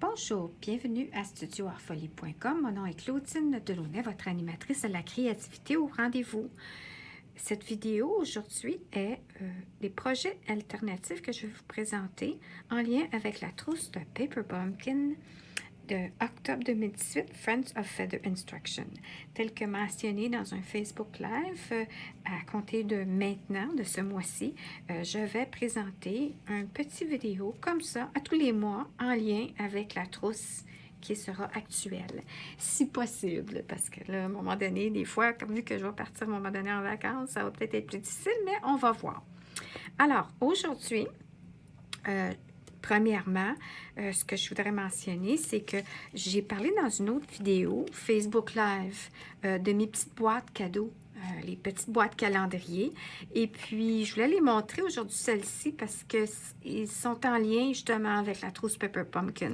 Bonjour, bienvenue à studioartfolie.com. Mon nom est Claudine Delaunay, votre animatrice de la créativité au rendez-vous. Cette vidéo aujourd'hui est des projets alternatifs que je vais vous présenter en lien avec la trousse de Paper Pumpkin de octobre 2018, Friends of Feather Instruction. Tel que mentionné dans un Facebook Live, à compter de maintenant, de ce mois-ci, je vais présenter un petit vidéo comme ça, à tous les mois, en lien avec la trousse qui sera actuelle, si possible, parce que là, à un moment donné, des fois, comme vu que je vais partir à un moment donné en vacances, ça va peut-être être plus difficile, mais on va voir. Alors, aujourd'hui, premièrement, ce que je voudrais mentionner, c'est que j'ai parlé dans une autre vidéo, Facebook Live, de mes petites boîtes cadeaux, les petites boîtes calendrier. Et puis, je voulais les montrer aujourd'hui, celles-ci, parce qu'ils sont en lien justement avec la trousse Paper Pumpkin.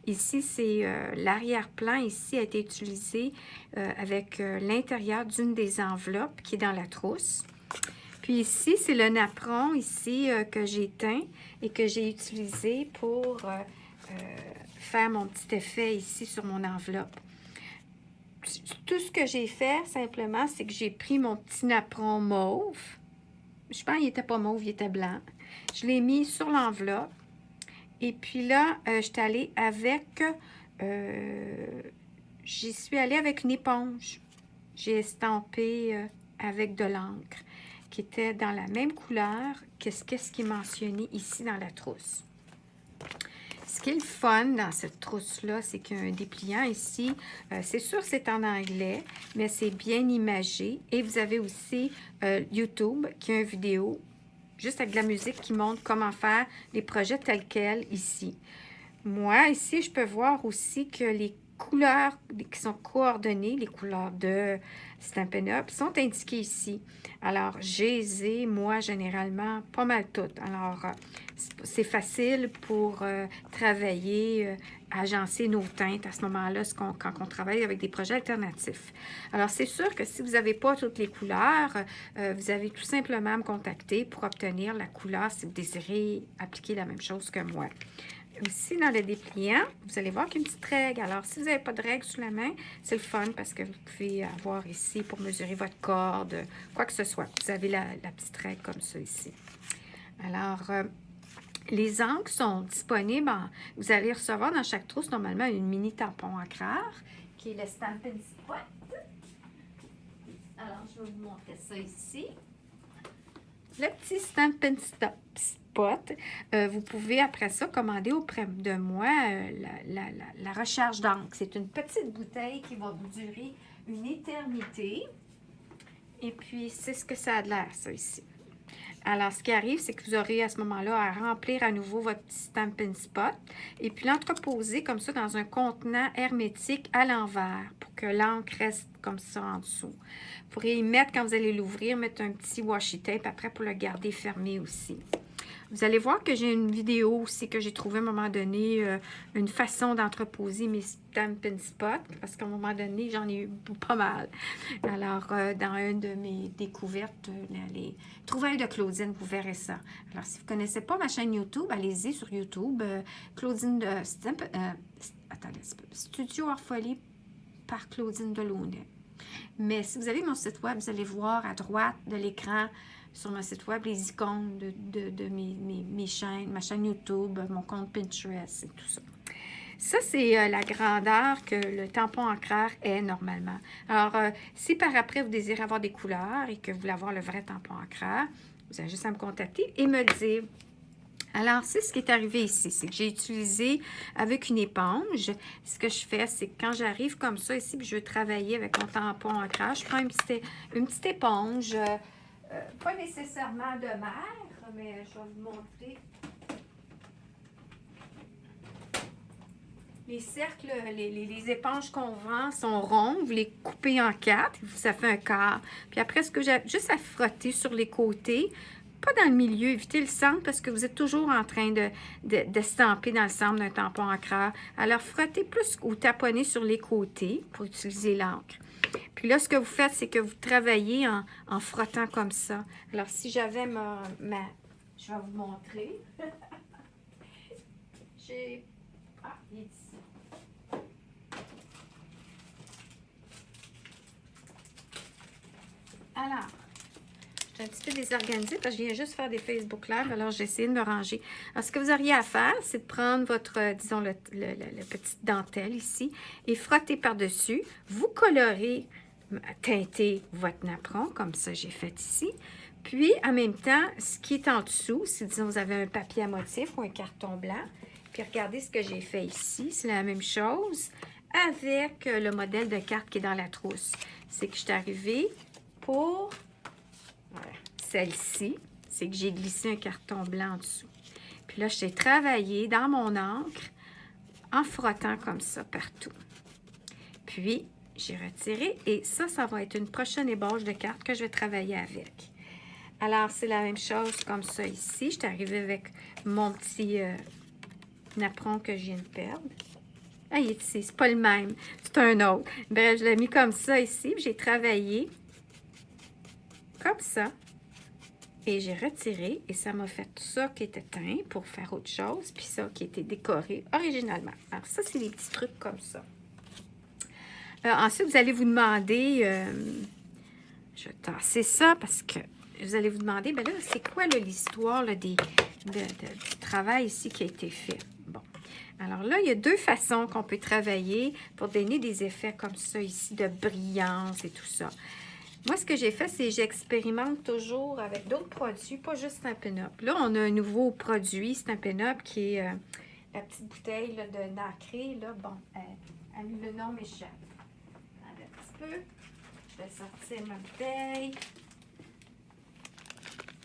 Ici, c'est l'arrière-plan, ici, a été utilisé avec l'intérieur d'une des enveloppes qui est dans la trousse. Puis ici, c'est le napperon ici que j'ai teint et que j'ai utilisé pour faire mon petit effet ici sur mon enveloppe. Tout ce que j'ai fait, simplement, c'est que j'ai pris mon petit napperon mauve. Je pense qu'il n'était pas mauve, il était blanc. Je l'ai mis sur l'enveloppe. Et puis là, je suis allée avec... j'y suis allée avec une éponge. J'ai estampé avec de l'encre qui était dans la même couleur que ce qui est mentionné ici dans la trousse. Ce qui est le fun dans cette trousse-là, c'est qu'il y a un dépliant ici. C'est sûr c'est en anglais, mais c'est bien imagé. Et vous avez aussi YouTube qui a une vidéo, juste avec de la musique qui montre comment faire les projets tels quels ici. Moi, ici, je peux voir aussi que les couleurs qui sont coordonnées, les couleurs de Stampin' Up, sont indiquées ici. Alors, j'ai, moi, généralement, pas mal toutes. Alors, c'est facile pour travailler, agencer nos teintes à ce moment-là, quand on travaille avec des projets alternatifs. Alors, c'est sûr que si vous n'avez pas toutes les couleurs, vous avez tout simplement à me contacter pour obtenir la couleur si vous désirez appliquer la même chose que moi. Aussi, dans le dépliant, vous allez voir qu'il y a une petite règle. Alors, si vous n'avez pas de règle sous la main, c'est le fun parce que vous pouvez avoir ici pour mesurer votre corde, quoi que ce soit. Vous avez la petite règle comme ça ici. Alors, les encres sont disponibles. Vous allez recevoir dans chaque trousse, normalement, une mini tampon encreur qui est le Stampin' Spot. Alors, je vais vous montrer ça ici. Le petit Stampin' Spot. Vous pouvez après ça commander auprès de moi la recharge d'encre. C'est une petite bouteille qui va vous durer une éternité. Et puis, c'est ce que ça a de l'air, ça, ici. Alors, ce qui arrive, c'est que vous aurez à ce moment-là à remplir à nouveau votre petit Stampin' Spot et puis l'entreposer comme ça dans un contenant hermétique à l'envers pour que l'encre reste comme ça en dessous. Vous pourrez y mettre, quand vous allez l'ouvrir, mettre un petit washi tape après pour le garder fermé aussi. Vous allez voir que j'ai une vidéo aussi que j'ai trouvé à un moment donné, une façon d'entreposer mes Stampin' Spots, parce qu'à un moment donné, j'en ai eu pas mal. Alors, dans une de mes découvertes, les trouvailles de Claudine, vous verrez ça. Alors, si vous ne connaissez pas ma chaîne YouTube, allez-y sur YouTube, Claudine de Studio Artfolie par Claudine Delaunay. Mais si vous avez mon site web, vous allez voir à droite de l'écran, sur mon site web, les icônes de mes chaînes, ma chaîne YouTube, mon compte Pinterest et tout ça. Ça, c'est la grandeur que le tampon encreur est normalement. Alors, si par après, vous désirez avoir des couleurs et que vous voulez avoir le vrai tampon encreur, vous avez juste à me contacter et me le dire. Alors, c'est ce qui est arrivé ici, c'est que j'ai utilisé avec une éponge. Ce que je fais, c'est que quand j'arrive comme ça ici, puis je veux travailler avec mon tampon encreur, je prends une petite éponge, pas nécessairement de mer, mais je vais vous montrer. Les cercles, les éponges qu'on vend sont rondes, vous les coupez en 4, ça fait un quart. Puis après, ce que j'ai juste à frotter sur les côtés, pas dans le milieu, évitez le centre parce que vous êtes toujours en train d'estamper dans le centre d'un tampon encreur. Alors, frottez plus ou taponnez sur les côtés pour utiliser l'encre. Puis là, ce que vous faites, c'est que vous travaillez en frottant comme ça. Alors, si j'avais je vais vous montrer. Ah, il est ici. Alors, je suis un petit peu désorganisée parce que je viens juste faire des Facebook Live, alors j'ai essayé de me ranger. Alors, ce que vous auriez à faire, c'est de prendre votre, disons, le petite dentelle ici et frotter par-dessus. Vous colorez, teintez votre napperon, comme ça j'ai fait ici. Puis, en même temps, ce qui est en dessous, si, disons, vous avez un papier à motif ou un carton blanc, puis regardez ce que j'ai fait ici, c'est la même chose avec le modèle de carte qui est dans la trousse. C'est que je suis arrivée pour voilà, celle-ci, c'est que j'ai glissé un carton blanc en dessous. Puis là, j'ai travaillé dans mon encre en frottant comme ça partout. Puis, j'ai retiré et ça va être une prochaine ébauche de carte que je vais travailler avec. Alors, c'est la même chose comme ça ici. Je suis arrivée avec mon petit napperon que je viens de perdre. Ah, il est ici. C'est pas le même. C'est un autre. Bref, je l'ai mis comme ça ici. J'ai travaillé comme ça. Et j'ai retiré. Et ça m'a fait tout ça qui était teint pour faire autre chose. Puis ça qui était décoré originalement. Alors, ça, c'est des petits trucs comme ça. Ensuite, vous allez vous demander... je vais tasser ça parce que vous allez vous demander, ben là, c'est quoi l'histoire du travail ici qui a été fait? Bon. Alors là, il y a deux façons qu'on peut travailler pour donner des effets comme ça ici, de brillance et tout ça. Moi, ce que j'ai fait, c'est que j'expérimente toujours avec d'autres produits, pas juste Stampin' Up. Là, on a un nouveau produit, Stampin' Up, qui est la petite bouteille là, de nacré. Là, bon, le nom m'échappe. Attendez un petit peu. Je vais sortir ma bouteille.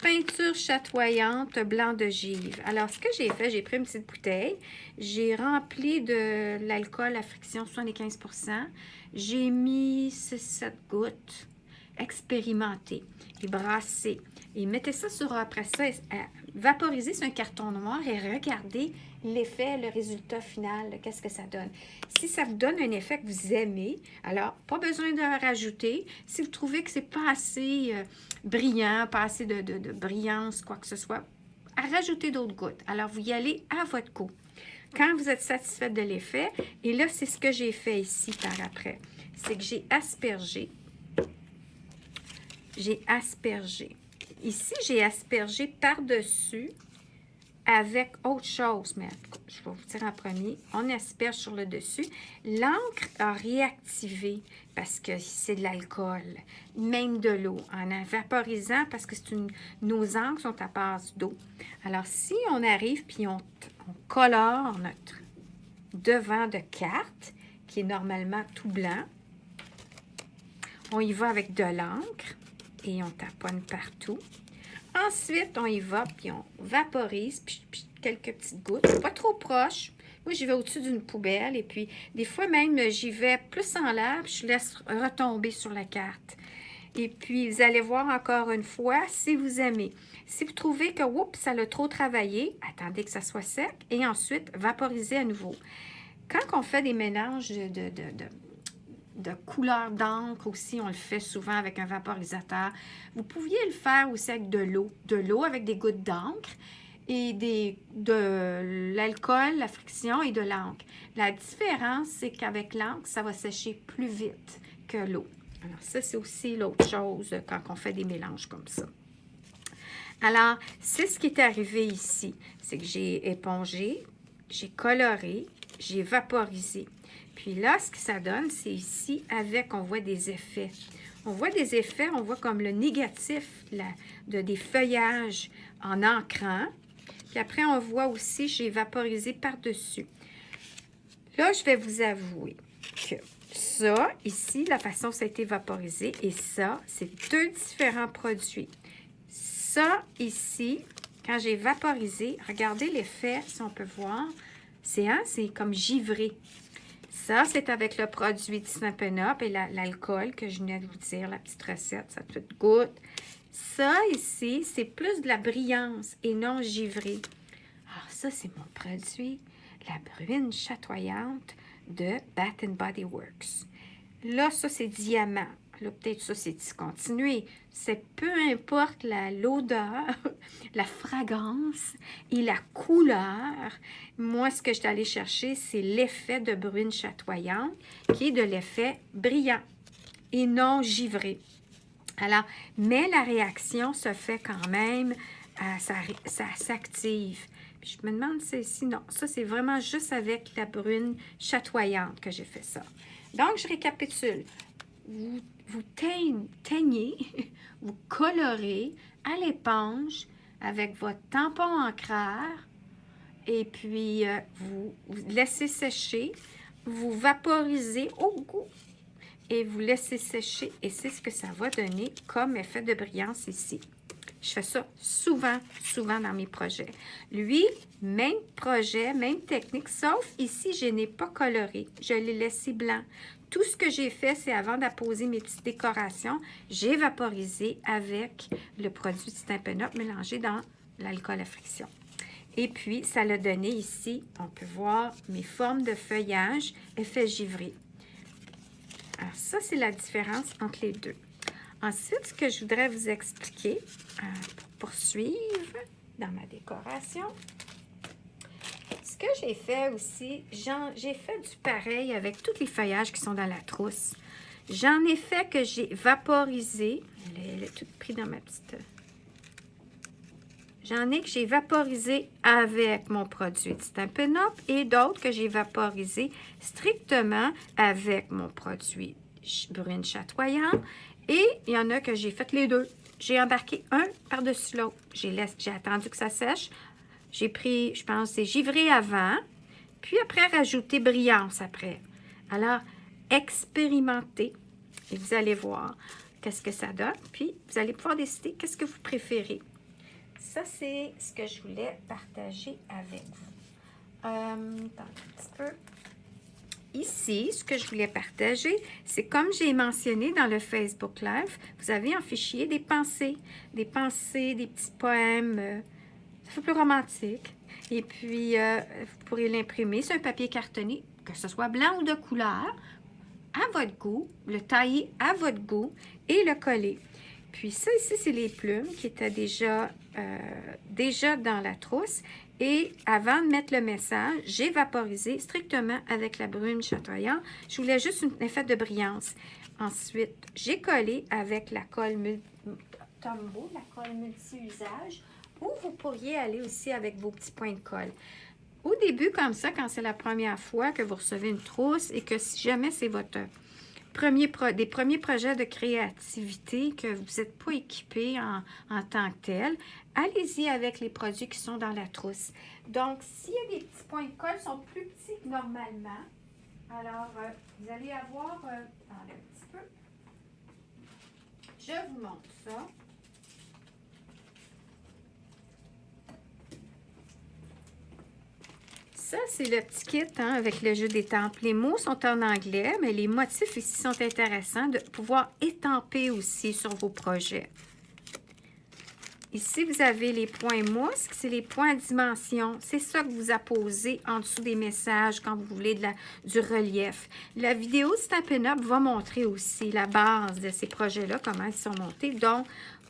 Peinture chatoyante blanc de givre. Alors, ce que j'ai fait, j'ai pris une petite bouteille. J'ai rempli de l'alcool à friction 75%. J'ai mis 6-7 gouttes. Expérimenté et brassé. Et mettez ça sur, après ça, vaporiser sur un carton noir et regardez l'effet, le résultat final, qu'est-ce que ça donne. Si ça vous donne un effet que vous aimez, alors pas besoin de rajouter. Si vous trouvez que c'est pas assez brillant, pas assez de brillance, quoi que ce soit, à rajouter d'autres gouttes. Alors, vous y allez à votre goût. Quand vous êtes satisfait de l'effet, et là, c'est ce que j'ai fait ici par après, c'est que j'ai aspergé. J'ai aspergé. Ici, j'ai aspergé par-dessus avec autre chose. Mais je vais vous dire en premier, on asperge sur le dessus. L'encre a réactivé parce que c'est de l'alcool, même de l'eau, en vaporisant parce que nos encres sont à base d'eau. Alors, si on arrive puis on colore notre devant de carte, qui est normalement tout blanc, on y va avec de l'encre. Et on taponne partout. Ensuite, on y va, puis on vaporise, puis quelques petites gouttes. Pas trop proche. Moi, j'y vais au-dessus d'une poubelle. Et puis, des fois même, j'y vais plus en l'air, puis je laisse retomber sur la carte. Et puis, vous allez voir encore une fois si vous aimez. Si vous trouvez que, oups, ça l'a trop travaillé, attendez que ça soit sec. Et ensuite, vaporisez à nouveau. Quand on fait des mélanges de couleur d'encre aussi, on le fait souvent avec un vaporisateur. Vous pouviez le faire aussi avec de l'eau. De l'eau avec des gouttes d'encre et de l'alcool, la friction et de l'encre. La différence, c'est qu'avec l'encre, ça va sécher plus vite que l'eau. Alors ça, c'est aussi l'autre chose quand on fait des mélanges comme ça. Alors, c'est ce qui est arrivé ici. C'est que j'ai épongé, j'ai coloré, j'ai vaporisé. Puis là, ce que ça donne, c'est ici, on voit des effets. On voit des effets, on voit comme le négatif des feuillages en ancrant. Puis après, on voit aussi, j'ai vaporisé par-dessus. Là, je vais vous avouer que ça, ici, la façon dont ça a été vaporisé, et ça, c'est deux différents produits. Ça, ici, quand j'ai vaporisé, regardez l'effet, si on peut voir, c'est comme givré. Ça, c'est avec le produit de Stampin' Up et l'alcool que je venais de vous dire, la petite recette, ça te goûte. Ça, ici, c'est plus de la brillance et non givré. Alors, ça, c'est mon produit, la bruine chatoyante de Bath & Body Works. Là, ça, c'est diamant. Là, peut-être ça, c'est discontinué. C'est peu importe l'odeur, la fragrance et la couleur. Moi, ce que je suis allée chercher, c'est l'effet de bruine chatoyante, qui est de l'effet brillant et non givré. Alors, mais la réaction se fait quand même, ça s'active. Puis je me demande si c'est ici, non, ça c'est vraiment juste avec la brune chatoyante que j'ai fait ça. Donc, je récapitule. Vous teignez, vous colorez à l'éponge avec votre tampon encreur et puis vous laissez sécher, vous vaporisez au goût et vous laissez sécher et c'est ce que ça va donner comme effet de brillance ici. Je fais ça souvent, souvent dans mes projets. Lui, même projet, même technique, sauf ici, je n'ai pas coloré. Je l'ai laissé blanc. Tout ce que j'ai fait, c'est avant d'apposer mes petites décorations, j'ai vaporisé avec le produit Stampin' Up mélangé dans l'alcool à friction. Et puis, ça l'a donné ici, on peut voir mes formes de feuillage, effet givré. Alors ça, c'est la différence entre les deux. Ensuite, ce que je voudrais vous expliquer pour poursuivre dans ma décoration, ce que j'ai fait aussi, j'ai fait du pareil avec tous les feuillages qui sont dans la trousse. J'en ai fait que j'ai vaporisé. Elle est toute prise dans ma petite... J'en ai que j'ai vaporisé avec mon produit Stampin' Up et d'autres que j'ai vaporisé strictement avec mon produit brune chatoyante. Et il y en a que j'ai fait les deux. J'ai embarqué un par-dessus l'autre. J'ai attendu que ça sèche. J'ai pris, je pense, c'est givré avant. Puis après, rajouter brillance après. Alors, expérimentez et vous allez voir qu'est-ce que ça donne. Puis, vous allez pouvoir décider qu'est-ce que vous préférez. Ça, c'est ce que je voulais partager avec vous. Attends un petit peu. Ici, ce que je voulais partager, c'est comme j'ai mentionné dans le Facebook Live, vous avez en fichier des pensées, des petits poèmes, ça fait plus romantique. Et puis, vous pourrez l'imprimer sur un papier cartonné, que ce soit blanc ou de couleur, à votre goût, le tailler à votre goût et le coller. Puis ça ici, c'est les plumes qui étaient déjà dans la trousse. Et avant de mettre le message, j'ai vaporisé strictement avec la brume chatoyante. Je voulais juste un effet de brillance. Ensuite, j'ai collé avec la colle Tombow, la colle multi-usage, ou vous pourriez aller aussi avec vos petits points de colle. Au début, comme ça, quand c'est la première fois que vous recevez une trousse et que si jamais c'est votre des premiers projets de créativité que vous n'êtes pas équipé en tant que tel, allez-y avec les produits qui sont dans la trousse. Donc, s'il y a des petits points de colle, ils sont plus petits que normalement. Alors, vous allez avoir... attendez un petit peu. Je vous montre ça. Ça, c'est le petit kit avec le jeu d'étampe. Les mots sont en anglais, mais les motifs ici sont intéressants de pouvoir étamper aussi sur vos projets. Ici, vous avez les points mousse, c'est les points à dimension. C'est ça que vous apposez en dessous des messages quand vous voulez du relief. La vidéo de Stampin' Up va montrer aussi la base de ces projets-là, comment ils sont montés. Donc,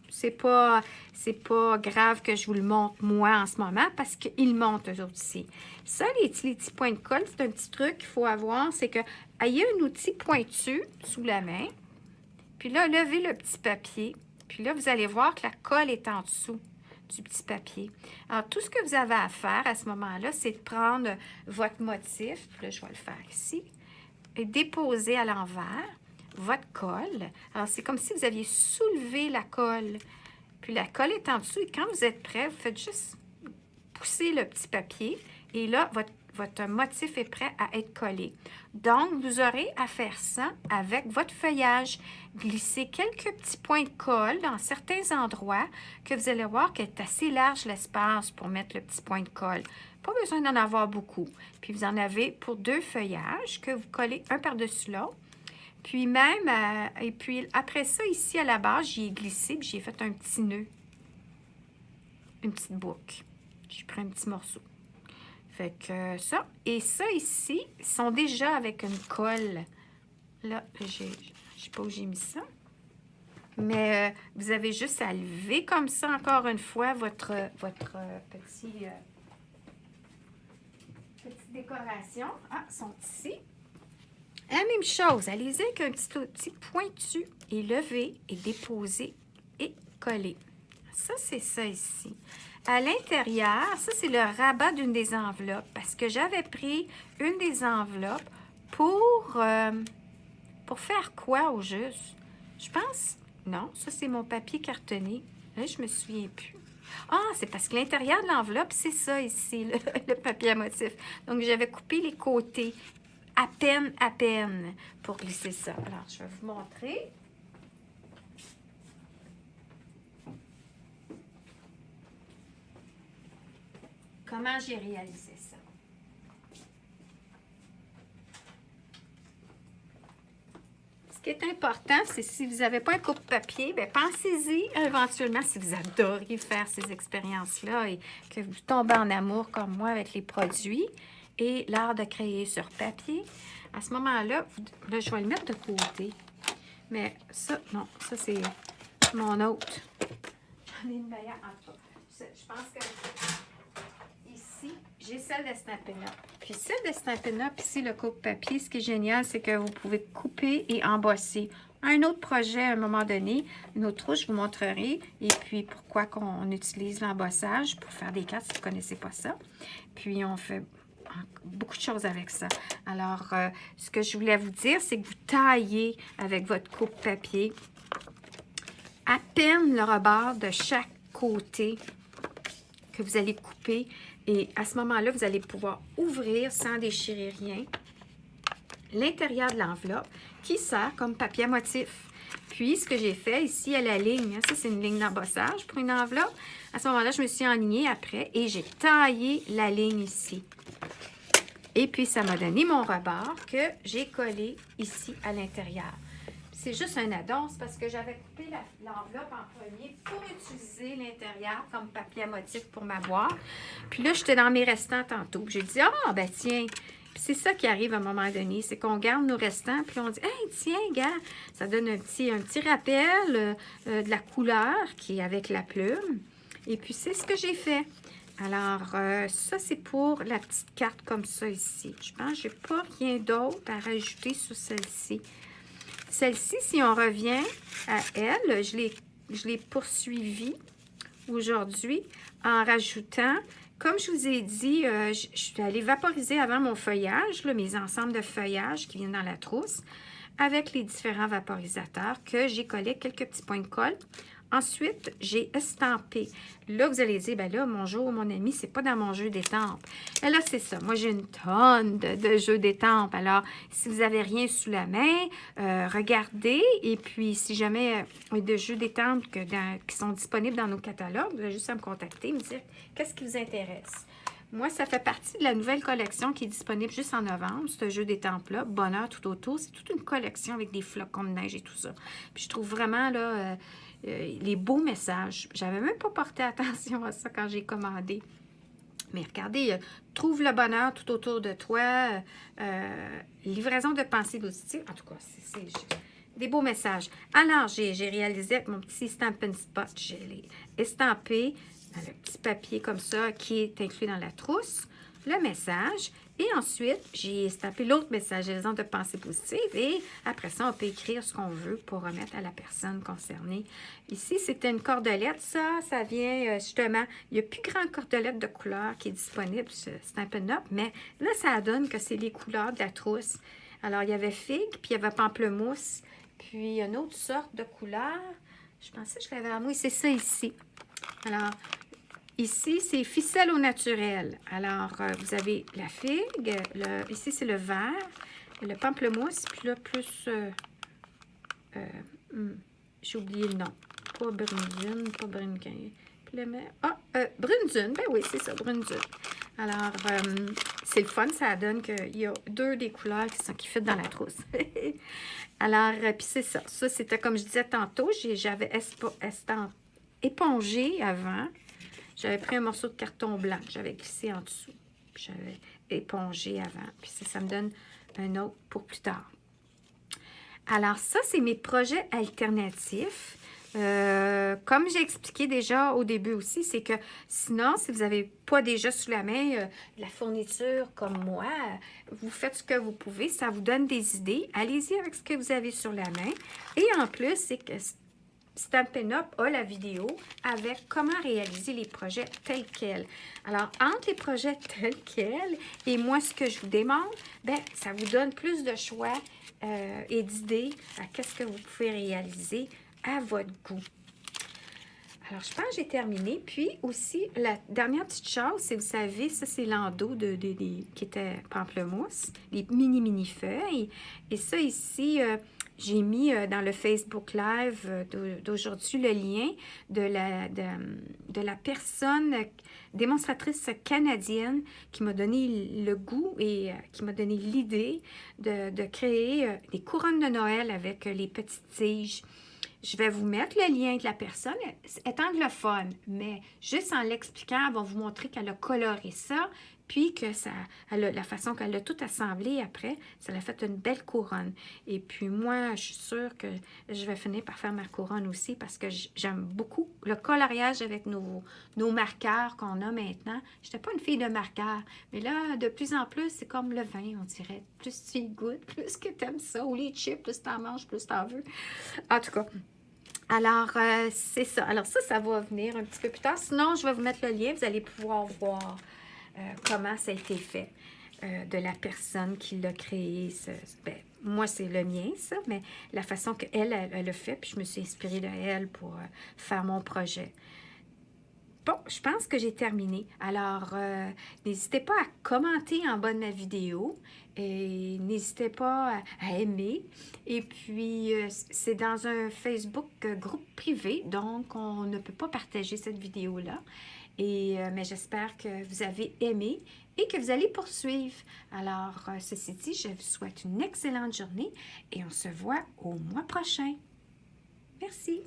c'est pas grave que je vous le montre moi en ce moment parce qu'ils montent eux aussi. Ça, les petits points de colle, c'est un petit truc qu'il faut avoir, c'est que ayez un outil pointu sous la main, puis là, levez le petit papier, puis là, vous allez voir que la colle est en dessous du petit papier. Alors, tout ce que vous avez à faire à ce moment-là, c'est de prendre votre motif, puis là, je vais le faire ici, et déposer à l'envers votre colle. Alors, c'est comme si vous aviez soulevé la colle. Puis la colle est en dessous et quand vous êtes prêt, vous faites juste pousser le petit papier et là, votre motif est prêt à être collé. Donc, vous aurez à faire ça avec votre feuillage. Glissez quelques petits points de colle dans certains endroits que vous allez voir qu'il est assez large l'espace pour mettre le petit point de colle. Pas besoin d'en avoir beaucoup. Puis, vous en avez pour 2 feuillages que vous collez un par-dessus l'autre. Puis même, et puis après ça, ici à la base, j'y ai glissé, puis j'ai fait un petit nœud. Une petite boucle. J'ai pris un petit morceau. Fait que ça. Et ça ici, ils sont déjà avec une colle. Là, je sais pas où j'ai mis ça. Mais vous avez juste à lever comme ça, encore une fois, votre petite décoration. Ah, ils sont ici. La même chose, allez-y avec un petit outil pointu et lever et déposer et coller. Ça, c'est ça ici. À l'intérieur, ça, c'est le rabat d'une des enveloppes parce que j'avais pris une des enveloppes pour faire quoi au juste? Je pense, non, ça, c'est mon papier cartonné. Là, je me souviens plus. Ah, c'est parce que l'intérieur de l'enveloppe, c'est ça ici, le papier à motif. Donc, j'avais coupé les côtés à peine pour glisser ça. Alors, je vais vous montrer. Comment j'ai réalisé ça. Ce qui est important, c'est si vous n'avez pas un coupe-papier, bien, pensez-y éventuellement si vous adorez faire ces expériences-là et que vous tombez en amour comme moi avec les produits et l'art de créer sur papier. À ce moment-là, là, je vais le mettre de côté. Mais ça, non, ça c'est mon autre. J'en ai une meilleure en tout cas. Je pense que ici, j'ai celle de Stampin' Up. Puis celle de Stampin' Up, ici, le coupe-papier, ce qui est génial, c'est que vous pouvez couper et embosser. Un autre projet, à un moment donné, une autre trousse, je vous montrerai. Et puis, pourquoi qu'on utilise l'embossage pour faire des cartes, si vous ne connaissez pas ça. Puis, on fait beaucoup de choses avec ça. Alors, ce que je voulais vous dire, c'est que vous taillez avec votre coupe-papier à peine le rebord de chaque côté que vous allez couper. Et à ce moment-là, vous allez pouvoir ouvrir sans déchirer rien l'intérieur de l'enveloppe qui sert comme papier à motif. Puis, ce que j'ai fait ici à la ligne, ça c'est une ligne d'embossage pour une enveloppe. À ce moment-là, je me suis enlignée après et j'ai taillé la ligne ici. Et puis, ça m'a donné mon rebord que j'ai collé ici à l'intérieur. C'est juste un addon, c'est parce que j'avais coupé l'enveloppe en premier pour utiliser l'intérieur comme papier à motif pour ma boîte. Puis là, j'étais dans mes restants tantôt. J'ai dit, ah, ben tiens, c'est ça qui arrive à un moment donné, c'est qu'on garde nos restants, puis on dit, hey, tiens, gars, ça donne un petit rappel de la couleur qui est avec la plume. Et puis, c'est ce que j'ai fait. Alors, ça, c'est pour la petite carte comme ça ici. Je pense que je n'ai pas rien d'autre à rajouter sur celle-ci. Celle-ci, si on revient à elle, je l'ai poursuivie aujourd'hui en rajoutant, comme je vous ai dit, je suis allée vaporiser avant mon feuillage, là, mes ensembles de feuillage qui viennent dans la trousse, avec les différents vaporisateurs que j'ai collé quelques petits points de colle. Ensuite, j'ai estampé. Là, vous allez dire, ben là, mon jeu, mon ami, c'est pas dans mon jeu d'étampes. Et là, c'est ça. Moi, j'ai une tonne de jeux d'étampes. Alors, si vous n'avez rien sous la main, regardez. Et puis, si jamais il y a des jeux d'étampes qui sont disponibles dans nos catalogues, vous avez juste à me contacter, me dire qu'est-ce qui vous intéresse. Moi, ça fait partie de la nouvelle collection qui est disponible juste en novembre, ce jeu d'étampes-là. Bonheur tout autour. C'est toute une collection avec des flocons de neige et tout ça. Puis, je trouve vraiment, là... les beaux messages. J'avais même pas porté attention à ça quand j'ai commandé. Mais regardez, trouve le bonheur tout autour de toi. Livraison de pensées positives. En tout cas, c'est des beaux messages. Alors, j'ai réalisé avec mon petit Stampin' Spot, je l'ai estampé dans le petit papier comme ça qui est inclus dans la trousse, le message. Et ensuite, j'ai estampé l'autre message, raison de pensée positive. Et après ça, on peut écrire ce qu'on veut pour remettre à la personne concernée. Ici, c'était une cordelette. Ça vient justement... Il n'y a plus grande cordelette de couleur qui est disponible sur Stampin' Up, mais là, ça donne que c'est les couleurs de la trousse. Alors, il y avait figue, puis il y avait pamplemousse, puis une autre sorte de couleur. Je pensais que je l'avais à moi. C'est ça ici. Alors... Ici, c'est ficelle au naturel. Alors, vous avez la figue, ici, c'est le vert, le pamplemousse, puis là, plus, j'ai oublié le nom, pas brune, pas brune, brune-dune, ben oui, c'est ça, brune-dune. Alors, c'est le fun, ça donne qu'il y a deux des couleurs qui fit dans la trousse. Alors, puis c'est ça. Ça, c'était comme je disais tantôt, j'avais épongé avant. J'avais pris un morceau de carton blanc, j'avais glissé en dessous. J'avais épongé avant. Puis ça me donne un autre pour plus tard. Alors ça, c'est mes projets alternatifs. Comme j'ai expliqué déjà au début aussi, c'est que sinon, si vous n'avez pas déjà sous la main de la fourniture comme moi, vous faites ce que vous pouvez, ça vous donne des idées. Allez-y avec ce que vous avez sur la main. Et en plus, c'est que Stampin' Up a la vidéo avec comment réaliser les projets tels quels. Alors, entre les projets tels quels et moi, ce que je vous demande, ben, ça vous donne plus de choix et d'idées à qu'est-ce que vous pouvez réaliser à votre goût. Alors, je pense que j'ai terminé. Puis aussi, la dernière petite chose, c'est, vous savez, ça, c'est l'endos qui était pamplemousse, les mini feuilles. Et ça, ici, j'ai mis dans le Facebook Live d'aujourd'hui le lien de la personne démonstratrice canadienne qui m'a donné le goût et qui m'a donné l'idée de créer des couronnes de Noël avec les petites tiges. Je vais vous mettre le lien de la personne. Elle est anglophone, mais juste en l'expliquant, elle va vous montrer qu'elle a coloré ça, puis que la façon qu'elle a tout assemblé après, ça l'a fait une belle couronne. Et puis moi, je suis sûre que je vais finir par faire ma couronne aussi parce que j'aime beaucoup le coloriage avec nos marqueurs qu'on a maintenant. Je n'étais pas une fille de marqueurs, mais là, de plus en plus, c'est comme le vin, on dirait. Plus tu y goûtes, plus que tu aimes ça. Ou les chips, plus tu en manges, plus tu en veux. En tout cas, alors, c'est ça. Alors ça va venir un petit peu plus tard. Sinon, je vais vous mettre le lien. Vous allez pouvoir voir comment ça a été fait de la personne qui l'a créé. Ben, moi, c'est le mien, ça, mais la façon qu'elle a fait, puis je me suis inspirée de elle pour faire mon projet. Bon, je pense que j'ai terminé. Alors, n'hésitez pas à commenter en bas de ma vidéo et n'hésitez pas à aimer. Et puis, c'est dans un Facebook groupe privé, donc on ne peut pas partager cette vidéo-là. Mais j'espère que vous avez aimé et que vous allez poursuivre. Alors, ceci dit, je vous souhaite une excellente journée et on se voit au mois prochain. Merci.